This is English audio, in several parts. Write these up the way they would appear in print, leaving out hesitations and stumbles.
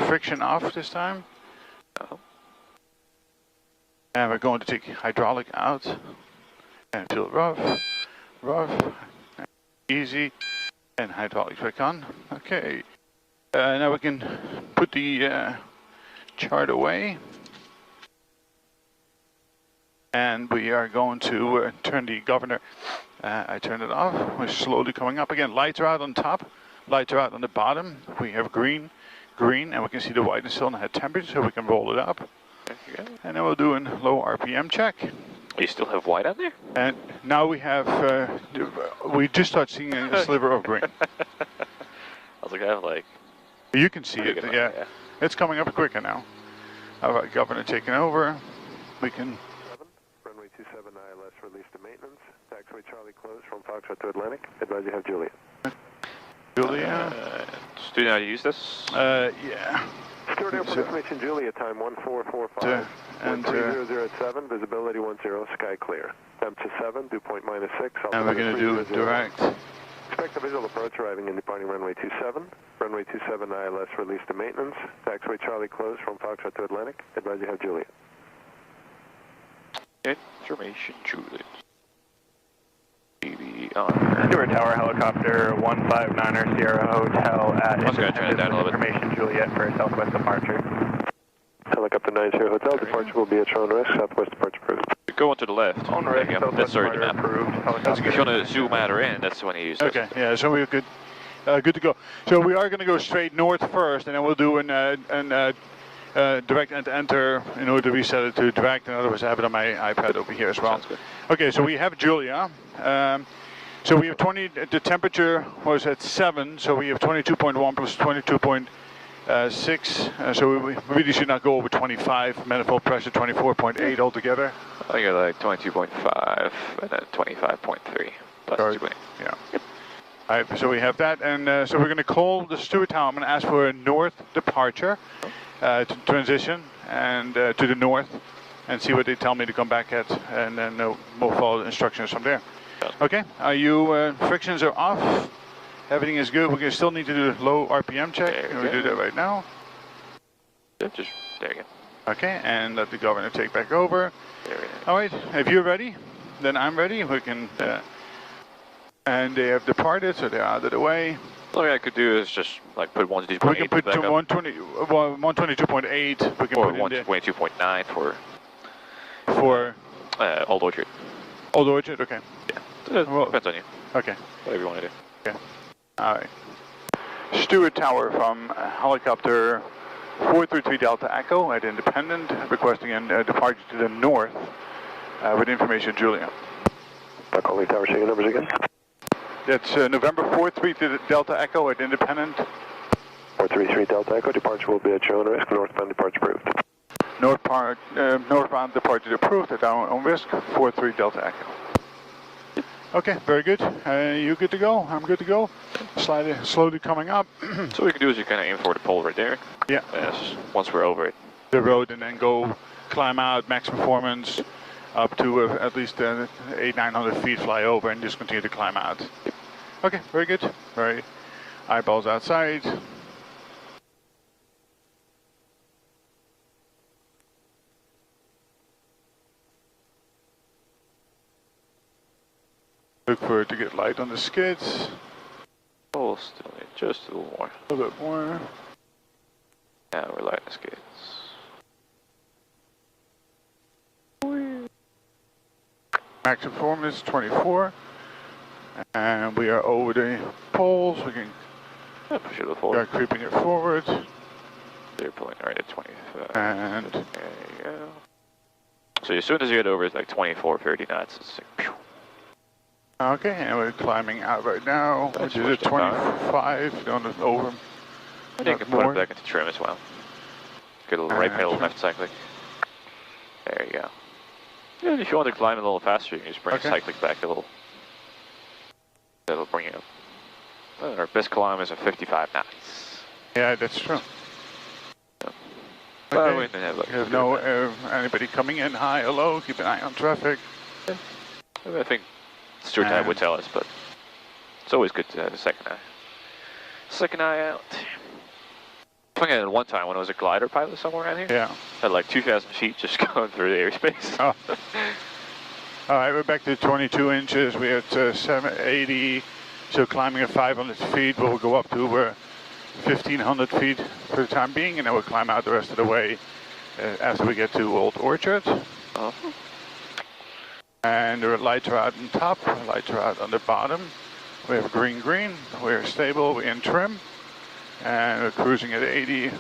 friction off this time. Oh. And we're going to take hydraulic out and feel rough, easy, and hydraulic back on. Okay. Now we can put the chart away. And we are going to turn the governor. I turned it off. We're slowly coming up again. Lights are out on top. Lights are out on the bottom. We have green, and we can see the white and still head temperature, so we can roll it up. And then we'll do a low RPM check. You still have white on there? And now we have, we just start seeing a sliver of green. I was like, I have like... You can see it, yeah. It's coming up quicker now. All right, governor taking over. We can... Runway 27 ILS released to maintenance. Taxiway Charlie closed from Foxtrot to Atlantic. Advise you have Julia. Julia? Do you know how to use this? Yeah. Steward Airport information, Julia, time 1445. And 30 at 7, visibility 10, sky clear. Temperature 7, dew point -6. And we're going to do it direct. Expect a visual approach arriving and departing runway 27. Runway 27 ILS released to maintenance. Taxiway Charlie closed from Foxtrot to Atlantic. Advise you have Julia. Information, Julia. GBR. Stewart Tower helicopter 159er Sierra Hotel at I was going to turn it down a little bit. information Juliet for southwest departure. Helicopter 90 Hotel, departure will be at your own risk, southwest departure approved. Go on to the left. On risk, That's already the map. approved. If you want to zoom out or in, that's when you use it. Okay, yeah, so we're good. Good to go. So we are going to go straight north first, and then we'll do an direct enter in order to reset it to direct. In other words, I have it on my iPad over here as well. Sounds good. Okay, so we have Julia. So we have 20, the temperature was at 7, so we have 22.1 plus 22.6. So we really should not go over 25. Manifold pressure 24.8 altogether. I got like 22.5 and then 25.3 plus 2.8. Yeah. All right, so we have that, and so we're going to call the Stewart Tower. I'm going to ask for a north departure to transition and to the north, and see what they tell me to come back at, and then we'll follow the instructions from there. Okay, are you, frictions are off, everything is good. We're going to still need to do a low RPM check, and we'll do that right now. Yeah, just, there you go. Okay, and let the governor take back over. There we go. All right, if you're ready, then I'm ready. We can, and they have departed, so they're out of the way. All I could do is just like put 122.8. We can put 122.8. We can or put 122.9 for Old Orchard. Old Orchard, okay. Yeah, well, depends on you. Okay. Whatever you want to do. Okay. All right. Stewart Tower from helicopter 433 Delta Echo at Independent, requesting a departure to the north with information Julia. Calling Tower, say your numbers again. That's November 433 Delta Echo at Independent. 433 Delta Echo, departure will be at your own risk, northbound departure approved. Northbound departure approved at our own risk, 43 Delta Echo. Okay, very good. You good to go? I'm good to go. Slowly coming up. So what we can do is you kind of aim for the pole right there. Yeah. Once we're over it. The road, and then go climb out, max performance, up to at least 800-900 feet, fly over, and just continue to climb out. Okay, very good. Very eyeballs outside. Look for it to get light on the skids. Oh, still need just a little more. A little bit more. Yeah, we're lighting the skids. Max performance 24. And we are over the poles. We can push it a little forward. start creeping it forward. They're pulling right at 25. And there you go. So as soon as you get over, it's like 24, 30 knots. It's like, pew. Okay, and we're climbing out right now, which is at 25, on the over. And you can put it back into trim as well. Get a little right pedal, left cyclic. There you go. Yeah, and if you want to climb a little faster, you can just bring cyclic back a little. That'll bring you up. Well, our best climb is at 55 knots. Yeah, that's true. So, okay. We have, like, There's no anybody coming in high or low. Keep an eye on traffic. Yeah. I think Stewart Tower would tell us, but it's always good to have a second eye. Second eye out. I had one time when I was a glider pilot somewhere around here. Yeah. Had like 2,000 feet just going through the airspace. Oh. All right, we're back to 22 inches. We're at 780, so climbing at 500 feet, but we'll go up to 1,500 feet for the time being, and then we'll climb out the rest of the way after we get to Old Orchard. And the lights are out on top, the lights are out on the bottom. We have green, we're stable, we're in trim, and we're cruising at 80.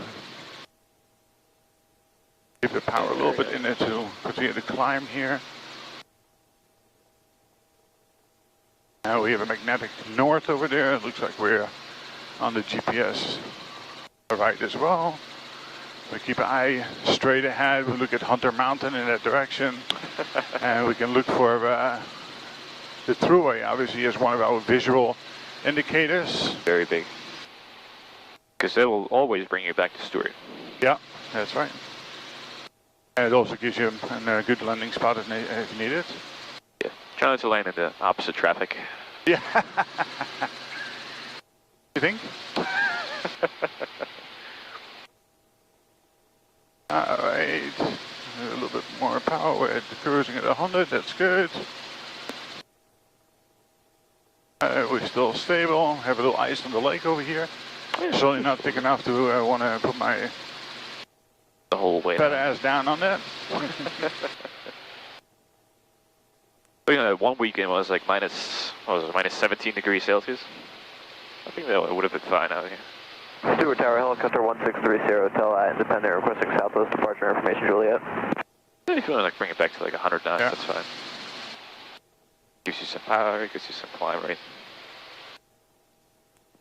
Keep the power a little bit in it to continue to climb here. Now we have a magnetic north over there. It looks like we're on the GPS right as well. We keep an eye straight ahead. We look at Hunter Mountain in that direction. And we can look for the thruway, obviously, as one of our visual indicators. Very big. Because it will always bring you back to Stewart. Yeah, that's right. And it also gives you a good landing spot if you need it. Yeah, try not to land in the opposite traffic. Yeah. You think? All right. A little bit more power. We're cruising at 100. That's good. We're still stable. Have a little ice on the lake over here. Certainly not thick enough to want to put my the whole way fat ass down on that. But, you know, that one weekend was like minus 17 degrees Celsius. I think that would have been fine out here. Stewart Tower, helicopter 1630, Hotel Independent, requesting Southwest departure information, Juliet. If you want to like bring it back to like 100 knots, yeah. That's fine. Gives you some power, gives you some climb rate.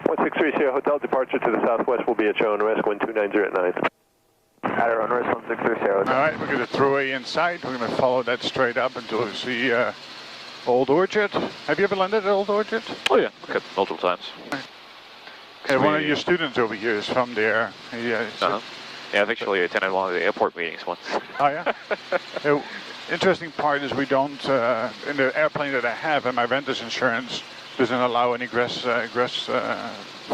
1630, hotel departure to the southwest will be at show and risk, wind 290 at night. At our own risk, 1630. All right, we're going to throw away inside. We're going to follow that straight up until we see Old Orchard. Have you ever landed at Old Orchard? Oh yeah, okay, multiple times. Yeah, one of your students over here is from there. Yeah, I've actually attended one of the airport meetings once. Oh yeah? Interesting part is we don't, in the airplane that I have, and my renter's insurance doesn't allow any grass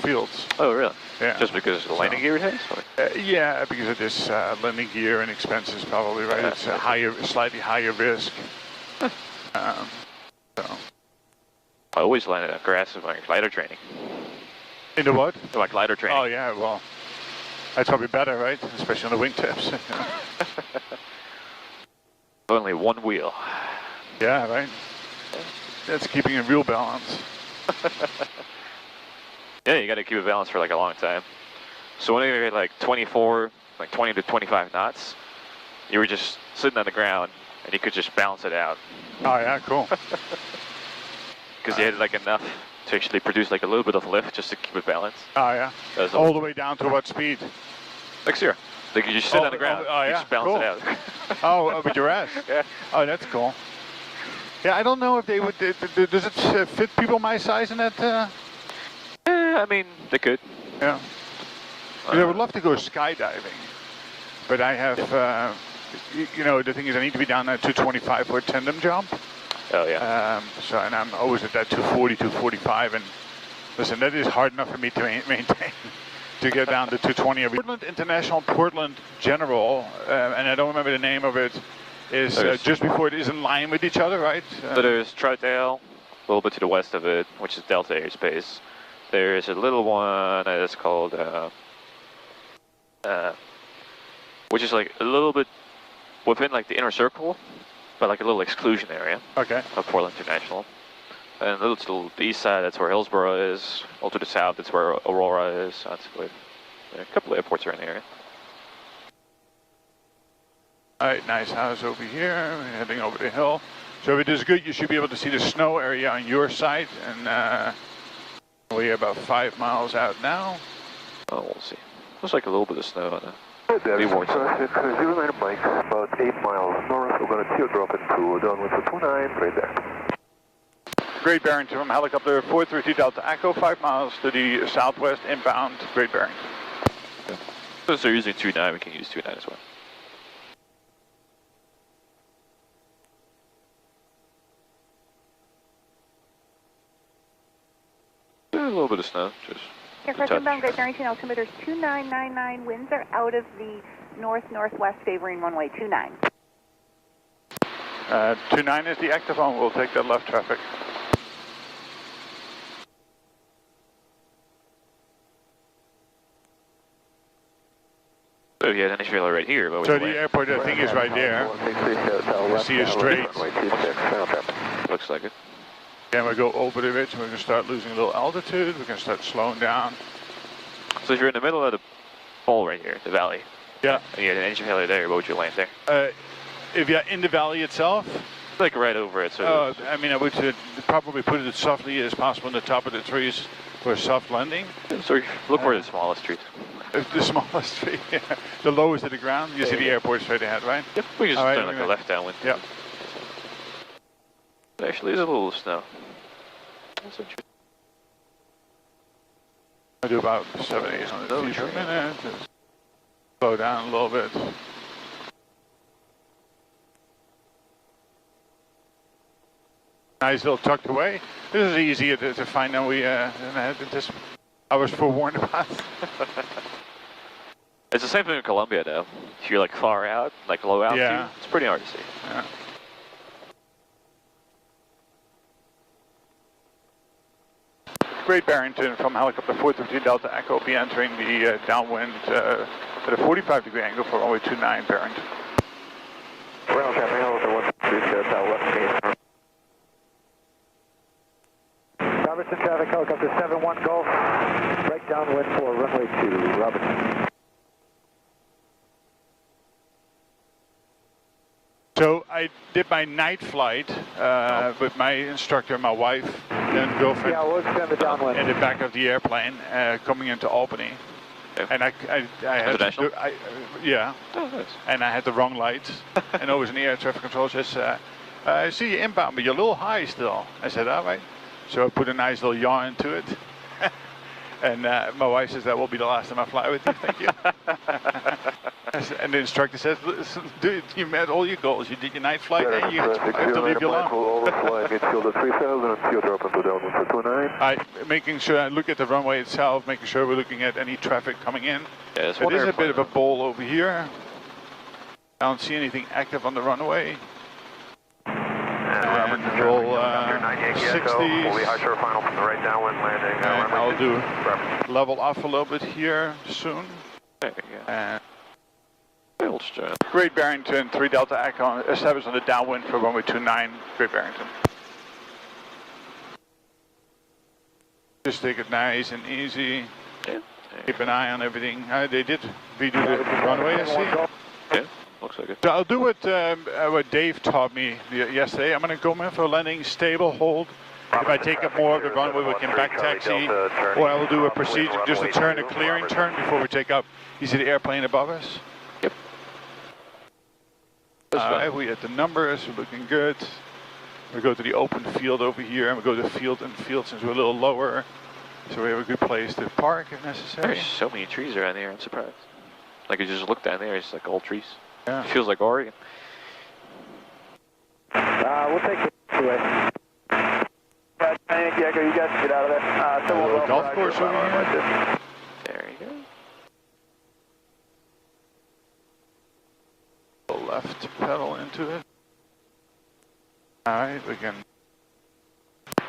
fields. Oh really? Yeah. Just because of the landing gear it has? Yeah, because of this landing gear and expenses probably, right? It's a slightly higher risk. So. I always landed on grass in my glider training. In the what? In my glider training. Oh yeah, well, that's probably better, right? Especially on the wingtips. Only one wheel. Yeah, right? That's keeping a real balance. Yeah, you got to keep it balanced for like a long time. So when you're at like 24, like 20 to 25 knots, you were just sitting on the ground and you could just balance it out. Oh yeah, cool. Because you had like enough to actually produce like a little bit of lift just to keep it balanced. Oh yeah. All the way down to what speed? Like 0. Like you just sit on the ground, yeah, you just balance it out. Oh, with your ass? Yeah. Oh, that's cool. Yeah, I don't know if they would, does it fit people my size in that? I mean, they could. Yeah. I would love to go skydiving, but I have, you know, the thing is I need to be down at 225 for a tandem jump. Oh yeah. So, and I'm always at that 240, 245, and listen, that is hard enough for me to maintain. To get down to 220. Portland International, Portland General, and I don't remember the name of it, is just before it is in line with each other, right? So there's Troutdale, a little bit to the west of it, which is Delta airspace. There's a little one that is called, which is like a little bit within like the inner circle, but like a little exclusion area. Okay. Of Portland International. And a little to the east side, that's where Hillsborough is. All to the south, that's where Aurora is. So a couple of airports are in the area. All right, nice house over here. We're heading over the hill. So if it is good, you should be able to see the snow area on your side. And we're about 5 miles out now. Oh, we'll see. Looks like a little bit of snow on Right there, Zero Mike, about 8 miles north. We're going to teardrop into downwind for 29, right there. Great Barrington from helicopter 430 Delta Echo, 5 miles to the southwest inbound, Great Barrington. Okay. Since they're using 29, we can use 29 as well. A little bit of snow, just Aircraft inbound, Great Barrington, altimeter 2999, winds are out of the north-northwest favoring runway 29. 29 is the active one, we'll take that left traffic. So yeah, then trailer right here. But so the airport, I think, is right there. You see a straight. Looks like it. Then we go over the ridge, we're going to start losing a little altitude, we're going to start slowing down. So if you're in the middle of the bowl right here, the valley. Yeah. And you had an engine failure there, what would you land there? If you're in the valley itself? Like right over it. So I mean, I would probably put it as softly as possible on the top of the trees for a soft landing. So look for the smallest trees. The smallest tree, yeah. The lowest to the ground. You see the airport straight ahead, right? Yep, we can just turn like a left downwind. Yep. Actually, there's a little snow. That's interesting. I do about 700-800 feet per minute. Just slow down a little bit. Nice little tucked away. This is easier to find than I was forewarned about. It's the same thing in Colombia, though. If you're like far out, like low altitude, it's pretty hard to see. Yeah. Great Barrington from helicopter 413 Delta Echo, be entering the downwind at a 45-degree angle for runway 29 Barrington. Ground traffic, helicopter 123, southwest. Robertson traffic, helicopter 71 Golf, right downwind for runway 2, Robertson. So I did my night flight with my instructor, my wife, and girlfriend. Yeah, we'll extend the downwind. In the back of the airplane, coming into Albany. Okay. And I had to do, yeah. Oh, nice. And I had the wrong lights. And over in the air traffic control says, I see you inbound, but you're a little high still. I said, all right. So I put a nice little yaw into it. And my wife says, that will be the last time I fly with you, thank you. And the instructor says, listen, dude, you met all your goals. You did your night flight and you have to leave you alone. Making sure I look at the runway itself, making sure we're looking at any traffic coming in. Yeah, it is a bit of a bowl over here. I don't see anything active on the runway. And we'll 60s. We'll be high shore final from the right downwind landing. And I'll do level off a little bit here soon. There you go. And Straight. Great Barrington, 3 Delta Echo, established on the downwind for runway 29, Great Barrington. Just take it nice and easy. Yeah. Keep an eye on everything. They did redo the runway, I see. Yeah, looks like it. So I'll do what Dave taught me yesterday. I'm going to go in for a landing, stable, hold. If I take up more of the runway, we can back taxi, or I will do a procedure, just a turn, a clearing turn before we take up. You see the airplane above us? Yep. Alright, we at the numbers, we're looking good. We go to the open field over here, and we go to field and field since we're a little lower. So we have a good place to park if necessary. There's so many trees around here, I'm surprised. Like, you just look down there, it's like all trees. Yeah. It feels like Oregon. We'll take it away. Thank you, Echo, you guys can get out of there. Golf course over here. There you go. Left pedal into it. Alright, we can.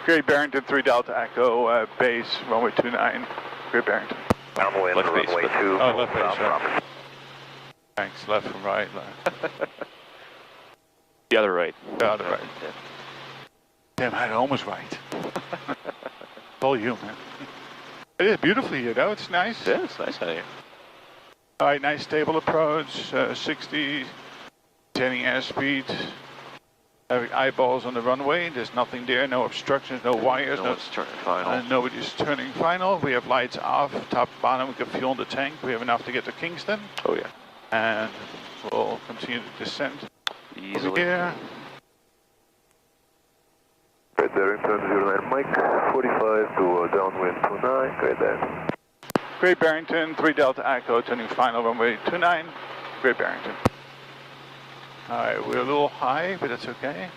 Great Barrington, 3 Delta Echo, base, runway 29, Great Barrington. Downwind, left base, runway 2. Oh, left base, right. Thanks, left and right. The other right. The other right. Yeah. Damn, I had it almost right. It's all you, man. It is beautiful here, though. It's nice. Yeah, it's nice out here. Alright, nice stable approach, 60, maintaining airspeed. Having eyeballs on the runway, there's nothing there, no obstructions, no wires. No one's turning final. Nobody's turning final. We have lights off, top, bottom, we can fuel in the tank. We have enough to get to Kingston. Oh yeah. And we'll continue to descend. Easily. Over here. Right there, in turn 09 Mike, 45 to downwind 29, right there. Great Barrington, 3 Delta Echo, turning final runway 29, Great Barrington. Alright, we're a little high, but that's okay.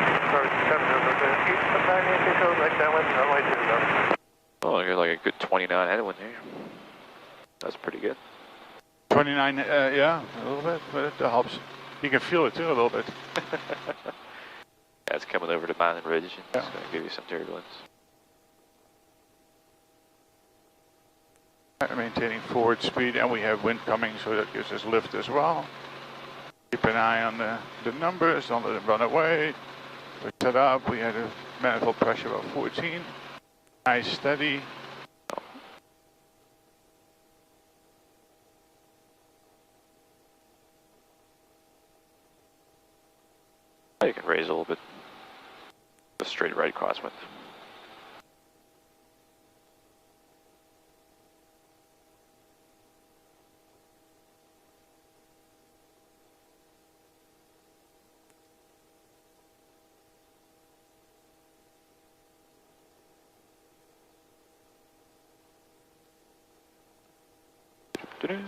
Sorry, 700, east of Nancy code, like downwind, runway 27. Oh, you're like a good 29 headwind here. That's pretty good. 29, yeah, a little bit, but it helps. You can feel it too a little bit. Yeah, it's coming over the mountain ridge and it's going to give you some turbulence. Maintaining forward speed, and we have wind coming, so that gives us lift as well. Keep an eye on the numbers, don't let them run away. We're set up, we had a manifold pressure of 14. Nice, steady. You can raise a little bit. A straight right crosswind. There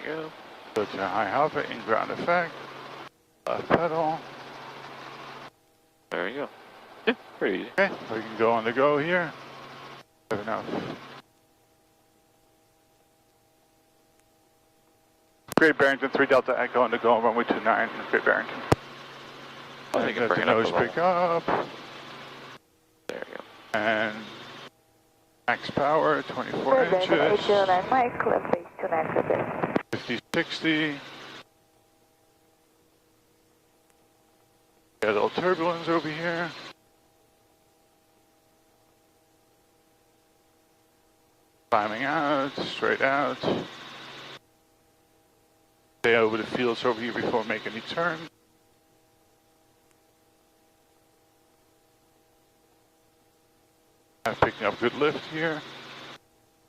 you go. Go to high hover, in ground effect. Left pedal. There you go. Yeah, pretty easy. Okay, we can go on the go here. Have enough. Great Barrington, 3 Delta Echo on the go, runway 29, Great Barrington. I think let bring the it up nose a little. pick up. There you go. And max power, 24 inches. 809 Mike, clear face 29 50, 60. Got a little turbulence over here. Climbing out, straight out. Stay over the fields over here before making any turn. Picking up good lift here.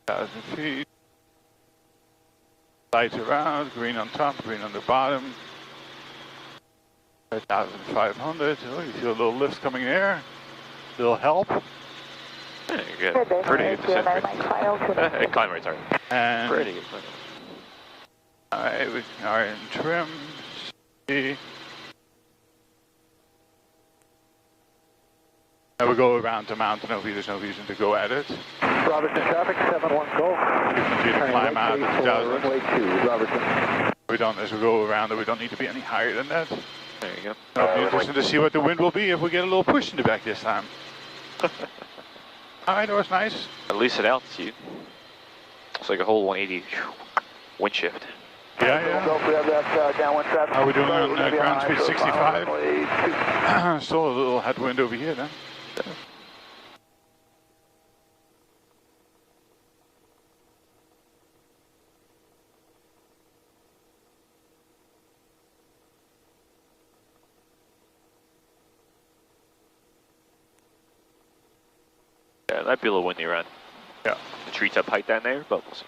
1,000 feet. Lights are out, green on top, green on the bottom. 1,500. Oh, you feel a little lift coming in there. Little help. Yeah, you get pretty good descent rate. Hey, climb rates are And pretty good. alright, we are in trim. See. Now we go around the mountain over here, there's no reason to go at it. Robertson traffic, 71 go. We continue to climb out at 2,000. Runway 2, Robertson. We don't, as we go around it, we don't need to be any higher than that. There you go. It'll be interesting to see what the wind will be if we get a little push in the back this time. Alright, that was nice. At least at altitude. It's like a whole 180 wind shift. Yeah, yeah. We have that downwind traffic. How are we doing on ground speed 65? Still a little headwind over here then. Yeah, it might be a little windy around Yeah. the treetop height down there, but we'll see.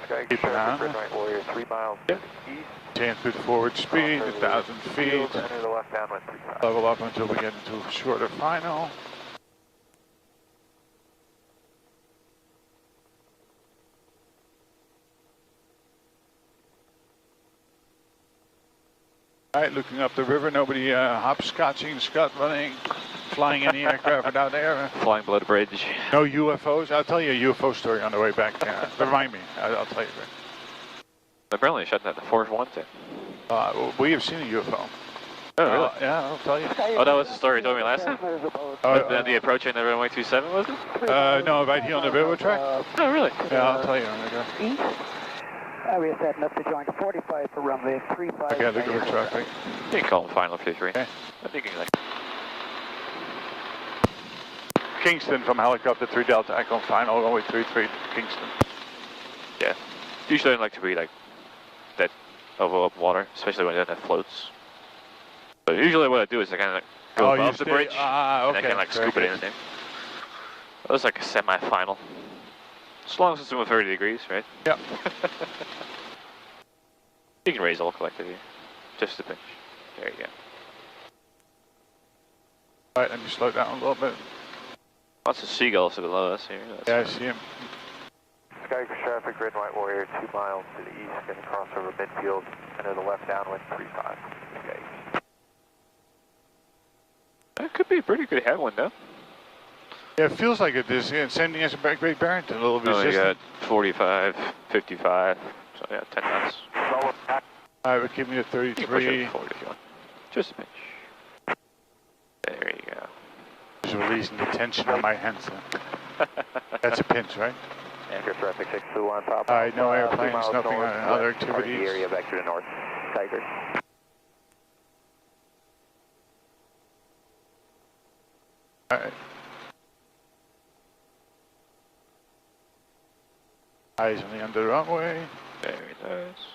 Okay, Keep an eye on it. Midnight Warrior, 3 miles Yeah. east. 10 foot forward speed, 1,000 feet. Enter the left downwind 3 miles. Level up until we get into a shorter final. Alright, looking up the river, nobody hopscotching, scut running, flying any aircraft without air. Flying below the bridge. No UFOs. I'll tell you a UFO story on the way back. Remind me. I'll tell you. Apparently shut down the fourth one thing. We have seen a UFO. Oh, really? Yeah, I'll tell you. Oh, that was the story you told me last time? The approach in the runway 27, was it? No, right here on the railroad track. Oh, really? Yeah, I'll tell you. East. We are setting up to join 45 for runway 35. Okay, look at the traffic. You can call him final 53. Okay. I think he's like... Kingston from helicopter 3 Delta Echo final, runway 33, Kingston. Yeah. Usually I don't like to be like that over up water, especially when it floats. But usually what I do is I kind of like go above the bridge, okay. and I can like scoop it in there. That was like a semi-final. As long as it's doing 30 degrees, right? Yep. You can raise all collective here. Just a pinch. There you go. Alright, let me slow down a little bit. Lots of seagulls below us here. Yeah, I see him. Skycross traffic, Red and White Warrior, 2 miles to the east, going to cross over midfield, and to the left downwind, 35. Okay. That could be a pretty good headwind, though. Yeah, it feels like it is. Yeah, same thing as Great Barrington, a little bit. Oh, you got 45, 55, so yeah, 10 knots. I would give me a 33. Push it forward if you want. Just a pinch. There you go. Just releasing the tension on my hands. That's a pinch, right? Anchor traffic 621 top. Alright, no airplanes, nothing on other activities. Area back to the north. Tiger. Alright. Eyes on the under the runway. Very nice.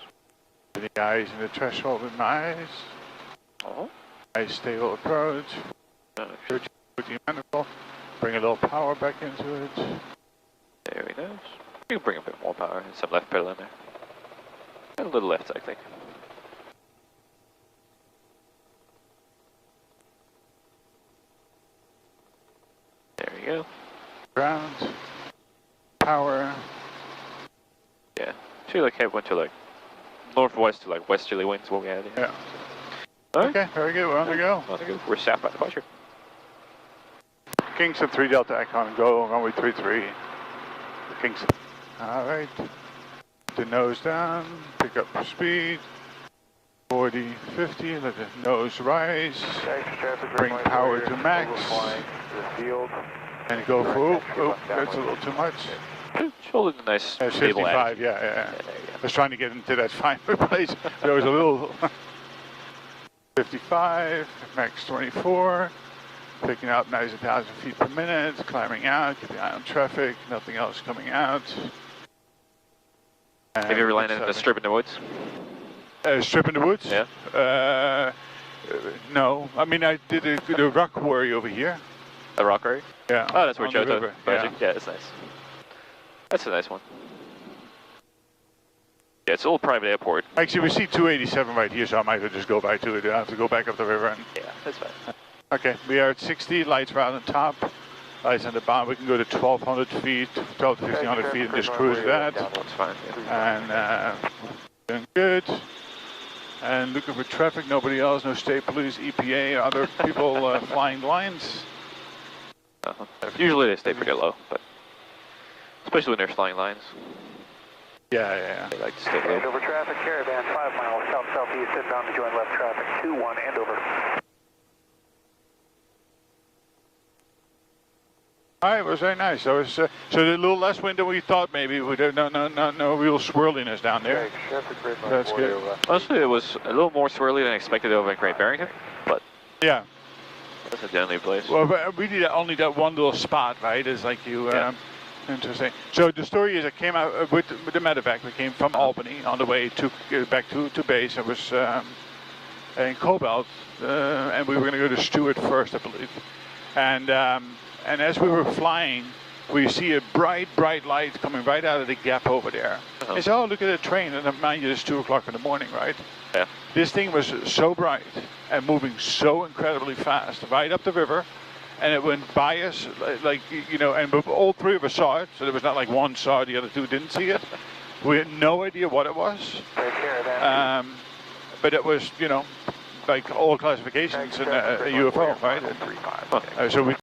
The eyes in the threshold with my eyes. Oh. Nice stable approach. With the manifold. Bring a little power back into it. Very nice. You can bring a bit more power and some left pedal in there. And a little left, I think. There you go. Ground. Power. Yeah. Actually, like headwind to like northwest to like westerly winds what we had. Yeah. Right. Okay, very good. We're on the go. On the go. We're south by departure. Kingston 3 Delta Icon, go runway 33. Kingston. Alright. The nose down, pick up speed. 40, 50, let the nose rise. Bring power to max. And go for, oh, that's a little too much. Holding a nice stable 55, yeah. There you go. I was trying to get into that finer place. There was a little 55, max 24. Picking up nice 1,000 feet per minute, climbing out, keep the eye on traffic, nothing else coming out. Have you ever landed in a strip in the woods? Strip in the woods? Yeah. No. I mean, I did a rock quarry over here. A rock quarry? Yeah. Oh, that's where on the Joe river. yeah, that's nice. That's a nice one. Yeah, it's a little private airport. Actually, we see 287 right here, so I might as well just go by to it. I have to go back up the river. And... Yeah, that's fine. Okay, we are at 60, lights are out on top, lights on the bottom. We can go to 1,200 feet, 12 to 1,500 feet and just cruise that. That's fine, yeah. And doing good. And looking for traffic, nobody else, no state police, EPA, other people flying lines. Usually they stay pretty low, but especially when they're flying lines. Yeah. They like to stay low. Over traffic, Caravan 5 miles south-southeast, inbound to join left traffic, 21 and over. All right, it was very nice. So it's so a little less wind than we thought. Maybe we did no real swirliness down there. That's good. Honestly, it was a little more swirly than expected over in Great Barrington, but yeah, that's a deadly place. Well, but we did only that one little spot, right? It's like you. Interesting. So the story is, I came out with the medevac. We came from Albany on the way back to base. I was in Cobalt, and we were going to go to Stewart first, I believe, and as we were flying, we see a bright light coming right out of the gap over there. I said, oh, look at the train. And mind you, it's 2 o'clock in the morning, right? Yeah. This thing was so bright and moving so incredibly fast, right up the river. And it went by us, like, you know, and all three of us saw it. So there was not like one saw it, the other two didn't see it. We had no idea what it was. But it was, you know, like all classifications in a UFO, right? So we